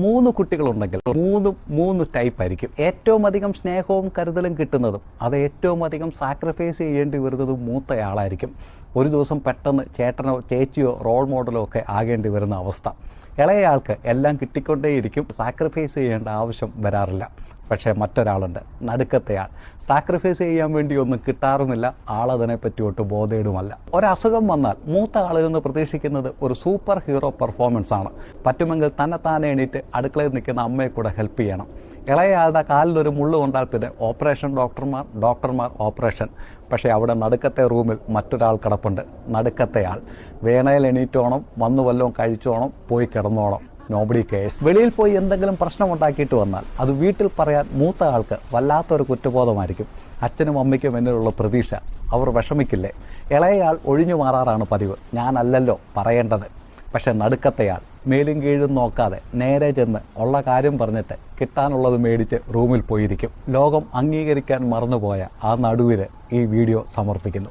മൂന്ന് കുട്ടികളുണ്ടെങ്കിൽ മൂന്ന് ടൈപ്പ് ആയിരിക്കും. ഏറ്റവും അധികം സ്നേഹവും കരുതലും കിട്ടുന്നതും അത് ഏറ്റവും അധികം സാക്രിഫൈസ് ചെയ്യേണ്ടി വരുന്നതും മൂത്തയാളായിരിക്കും. ഒരു ദിവസം പെട്ടെന്ന് ചേട്ടനോ ചേച്ചിയോ റോൾ മോഡലോ ഒക്കെ ആകേണ്ടി വരുന്ന അവസ്ഥ. ഇളയയാൾക്ക് എല്ലാം കിട്ടിക്കൊണ്ടേയിരിക്കും, സാക്രിഫൈസ് ചെയ്യേണ്ട ആവശ്യം വരാറില്ല. പക്ഷേ മറ്റൊരാളുണ്ട്, നടുക്കത്തെയാൾ. സാക്രിഫൈസ് ചെയ്യാൻ വേണ്ടി ഒന്നും കിട്ടാറുമില്ല, ആളതിനെപ്പറ്റി ഒട്ട് ബോധേടുമല്ല. ഒരസുഖം വന്നാൽ മൂത്ത ആളിൽ നിന്ന് പ്രതീക്ഷിക്കുന്നത് ഒരു സൂപ്പർ ഹീറോ പെർഫോമൻസ് ആണ്. പറ്റുമെങ്കിൽ തന്നെത്താനെ എണീറ്റ് അടുക്കളയിൽ നിൽക്കുന്ന അമ്മയെ കൂടെ ഹെൽപ്പ് ചെയ്യണം. ഇളയയാളുടെ കാലിലൊരു മുള്ളു കൊണ്ടാൽ പിന്നെ ഓപ്പറേഷൻ ഡോക്ടർമാർ ഓപ്പറേഷൻ. പക്ഷേ അവിടെ നടുക്കത്തെ റൂമിൽ മറ്റൊരാൾ കിടപ്പുണ്ട്, നടുക്കത്തെയാൾ. വേണയിൽ എണീറ്റോണം, വന്നു വല്ലതും കഴിച്ചോണം, പോയി കിടന്നോണം, നോബഡി കേസ്. വെളിയിൽ പോയി എന്തെങ്കിലും പ്രശ്നമുണ്ടാക്കിയിട്ട് വന്നാൽ അത് വീട്ടിൽ പറയാൻ മൂത്ത ആൾക്ക് വല്ലാത്തൊരു കുറ്റബോധമായിരിക്കും. അച്ഛനും അമ്മയ്ക്കും എന്നിലുള്ള പ്രതീക്ഷ, അവർ വിഷമിക്കില്ലേ? ഇളയയാൾ ഒഴിഞ്ഞു മാറാറാണ് പതിവ്, ഞാനല്ലല്ലോ പറയേണ്ടത്. പക്ഷെ നടുക്കത്തെയാൾ മേലും കീഴും നോക്കാതെ നേരെ ചെന്ന് ഉള്ള കാര്യം പറഞ്ഞിട്ട് കിട്ടാനുള്ളത് മേടിച്ച് റൂമിൽ പോയിരിക്കും. ലോകം അംഗീകരിക്കാൻ മറന്നുപോയ ആ നടുവിന് ഈ വീഡിയോ സമർപ്പിക്കുന്നു.